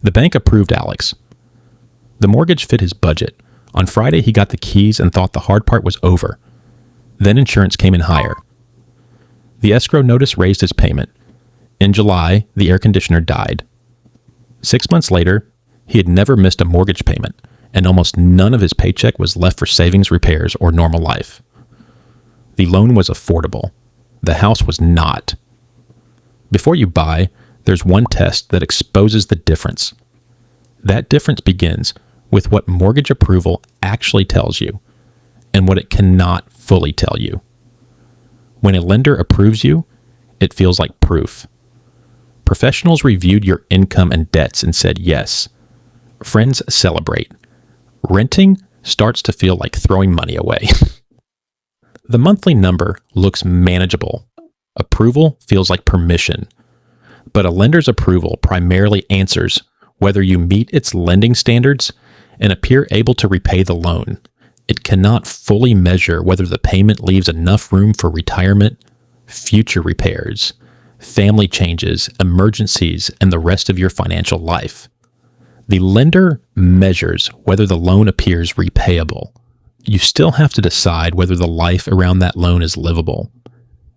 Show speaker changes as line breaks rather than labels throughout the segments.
The bank approved Alex. The mortgage fit his budget. On Friday, he got the keys and thought the hard part was over. Then insurance came in higher. The escrow notice raised his payment. In July, the air conditioner died. 6 months later, he had never missed a mortgage payment, and almost none of his paycheck was left for savings, repairs, or normal life. The loan was affordable. The house was not. Before you buy, there's one test that exposes the difference. That difference begins with what mortgage approval actually tells you and what it cannot fully tell you. When a lender approves you, it feels like proof. Professionals reviewed your income and debts and said yes. Friends celebrate. Renting starts to feel like throwing money away. The monthly number looks manageable. Approval feels like permission. But a lender's approval primarily answers whether you meet its lending standards and appear able to repay the loan. It cannot fully measure whether the payment leaves enough room for retirement, future repairs, family changes, emergencies, and the rest of your financial life. The lender measures whether the loan appears repayable. You still have to decide whether the life around that loan is livable.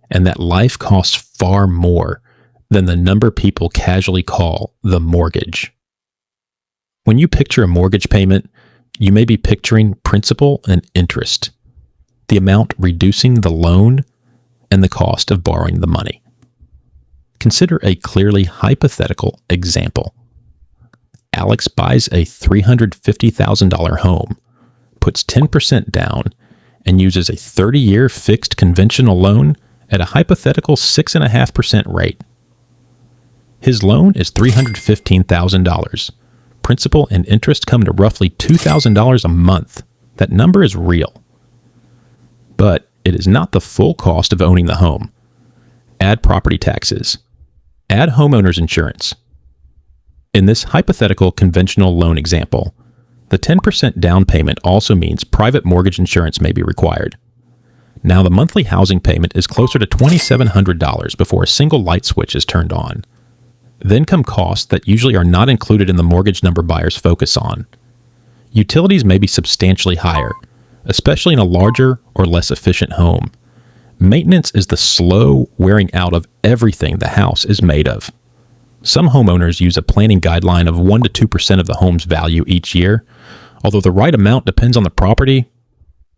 And that life costs far more than the number people casually call the mortgage. When you picture a mortgage payment, you may be picturing principal and interest, the amount reducing the loan and the cost of borrowing the money. Consider a clearly hypothetical example. Alex buys a $350,000 home, puts 10% down, and uses a 30-year fixed conventional loan at a hypothetical 6.5% rate. His loan is $315,000. Principal and interest come to roughly $2,000 a month. That number is real. But it is not the full cost of owning the home. Add property taxes. Add homeowners insurance. In this hypothetical conventional loan example, the 10% down payment also means private mortgage insurance may be required. Now the monthly housing payment is closer to $2,700 before a single light switch is turned on. Then come costs that usually are not included in the mortgage number buyers focus on. Utilities may be substantially higher, especially in a larger or less efficient home. Maintenance is the slow wearing out of everything the house is made of. Some homeowners use a planning guideline of 1 to 2% of the home's value each year, although the right amount depends on the property.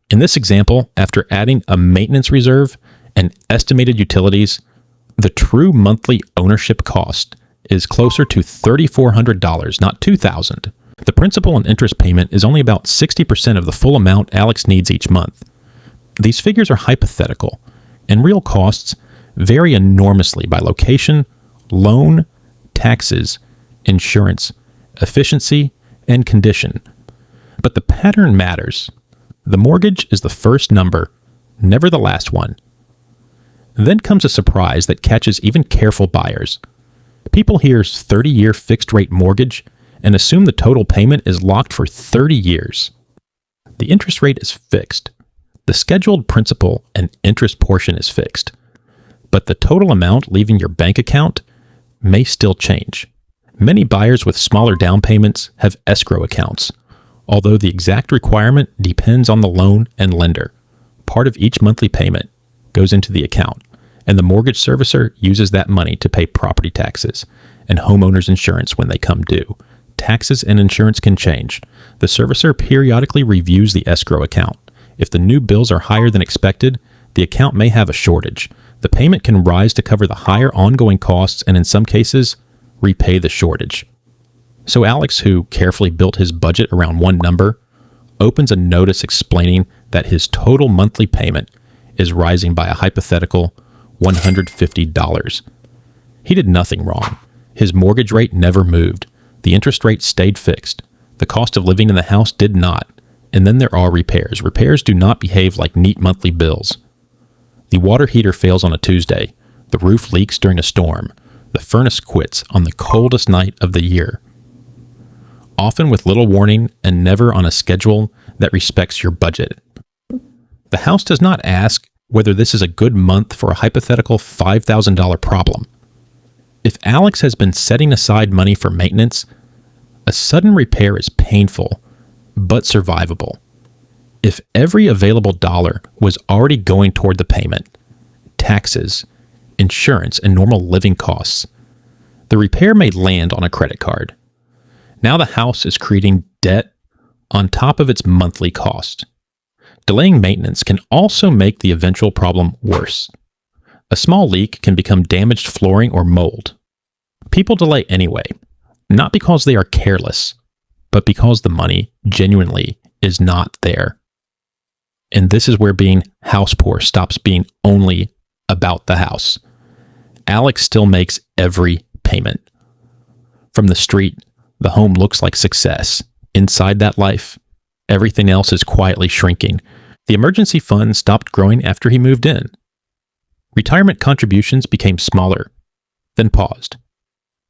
In this example, after adding a maintenance reserve and estimated utilities, the true monthly ownership cost is closer to $3,400, not $2,000. The principal and interest payment is only about 60% of the full amount Alex needs each month. These figures are hypothetical, and real costs vary enormously by location, loan, taxes, insurance, efficiency, and condition. But the pattern matters. The mortgage is the first number, never the last one. Then comes a surprise that catches even careful buyers. People hear 30-year fixed-rate mortgage and assume the total payment is locked for 30 years. The interest rate is fixed. The scheduled principal and interest portion is fixed. But the total amount leaving your bank account may still change. Many buyers with smaller down payments have escrow accounts, although the exact requirement depends on the loan and lender. Part of each monthly payment goes into the account, and the mortgage servicer uses that money to pay property taxes and homeowners insurance when they come due. Taxes and insurance can change. The servicer periodically reviews the escrow account. If the new bills are higher than expected, the account may have a shortage. The payment can rise to cover the higher ongoing costs and in some cases, repay the shortage. So Alex, who carefully built his budget around one number, opens a notice explaining that his total monthly payment is rising by a hypothetical $150. He did nothing wrong. His mortgage rate never moved. The interest rate stayed fixed. The cost of living in the house did not. And then there are repairs. Repairs do not behave like neat monthly bills. The water heater fails on a Tuesday. The roof leaks during a storm. The furnace quits on the coldest night of the year. Often with little warning and never on a schedule that respects your budget. The house does not ask whether this is a good month for a hypothetical $5,000 problem. If Alex has been setting aside money for maintenance, A sudden repair is painful, but survivable. If every available dollar was already going toward the payment, taxes, insurance, and normal living costs, the repair may land on a credit card. Now the house is creating debt on top of its monthly cost. Delaying maintenance can also make the eventual problem worse. A small leak can become damaged flooring or mold. People delay anyway, not because they are careless, but because the money genuinely is not there. And this is where being house poor stops being only about the house. Alex still makes every payment. From the street, the home looks like success. Inside that life, everything else is quietly shrinking. The emergency fund stopped growing after he moved in. Retirement contributions became smaller, then paused.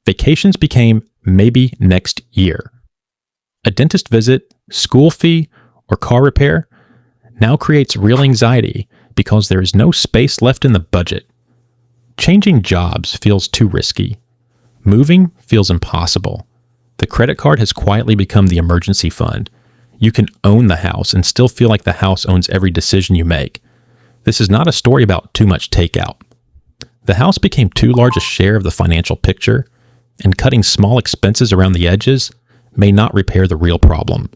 Vacations became maybe next year. A dentist visit, school fee, or car repair now creates real anxiety because there is no space left in the budget. Changing jobs feels too risky. Moving feels impossible. The credit card has quietly become the emergency fund. You can own the house and still feel like the house owns every decision you make. This is not a story about too much takeout. The house became too large a share of the financial picture, and cutting small expenses around the edges may not repair the real problem.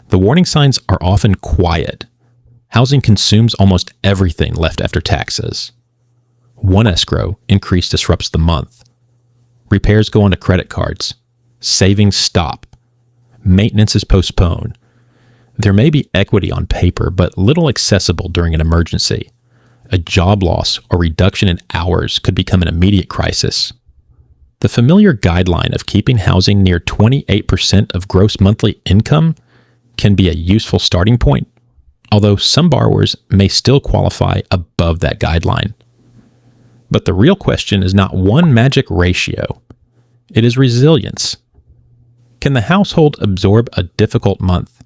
The warning signs are often quiet. Housing consumes almost everything left after taxes. One escrow increase disrupts the month. Repairs go onto credit cards. Savings stop. Maintenance is postponed. There may be equity on paper, but little accessible during an emergency. A job loss or reduction in hours could become an immediate crisis. The familiar guideline of keeping housing near 28% of gross monthly income can be a useful starting point, although some borrowers may still qualify above that guideline. But the real question is not one magic ratio. It is resilience. Can the household absorb a difficult month?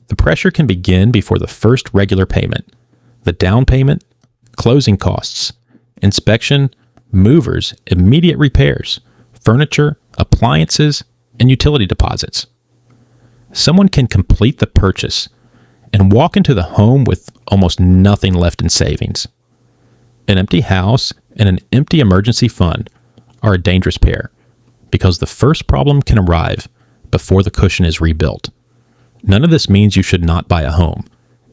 The pressure can begin before the first regular payment, the down payment, closing costs, inspection, movers, immediate repairs, furniture, appliances, and utility deposits. Someone can complete the purchase and walk into the home with almost nothing left in savings. An empty house and an empty emergency fund are a dangerous pair because the first problem can arrive before the cushion is rebuilt. None of this means you should not buy a home.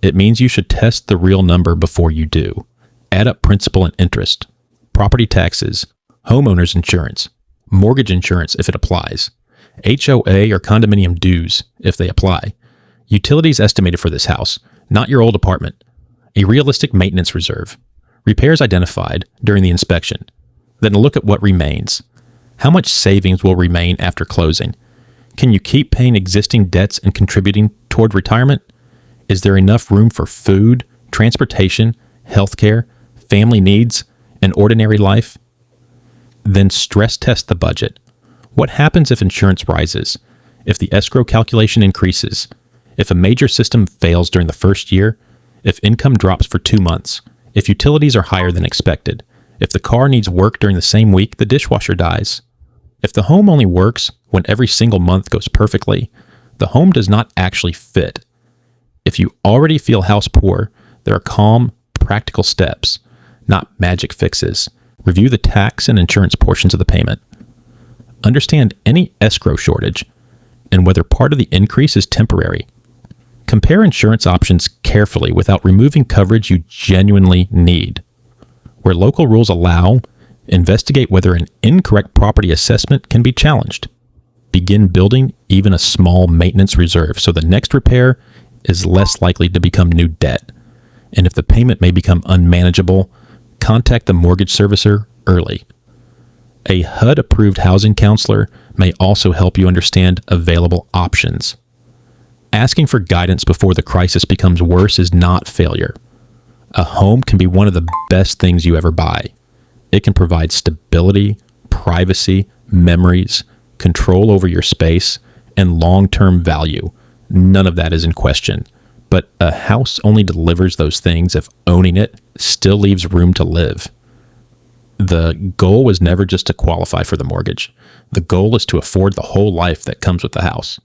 It means you should test the real number before you do. Add up principal and interest, property taxes, homeowners insurance, mortgage insurance if it applies, HOA or condominium dues if they apply, utilities estimated for this house, not your old apartment, a realistic maintenance reserve, repairs identified during the inspection. Then look at what remains. How much savings will remain after closing? Can you keep paying existing debts and contributing toward retirement? Is there enough room for food, transportation, healthcare, family needs, and ordinary life? Then stress test the budget. What happens if insurance rises? If the escrow calculation increases? If a major system fails during the first year? If income drops for 2 months? If utilities are higher than expected? If the car needs work during the same week the dishwasher dies? If the home only works when every single month goes perfectly, the home does not actually fit. If you already feel house poor, there are calm, practical steps, not magic fixes. Review the tax and insurance portions of the payment. Understand any escrow shortage and whether part of the increase is temporary. Compare insurance options carefully without removing coverage you genuinely need. Where local rules allow, investigate whether an incorrect property assessment can be challenged. Begin building even a small maintenance reserve so the next repair is less likely to become new debt. And if the payment may become unmanageable, contact the mortgage servicer early. A HUD-approved housing counselor may also help you understand available options. Asking for guidance before the crisis becomes worse is not failure. A home can be one of the best things you ever buy. It can provide stability, privacy, memories, control over your space, and long-term value. None of that is in question. But a house only delivers those things if owning it still leaves room to live. The goal was never just to qualify for the mortgage. The goal is to afford the whole life that comes with the house.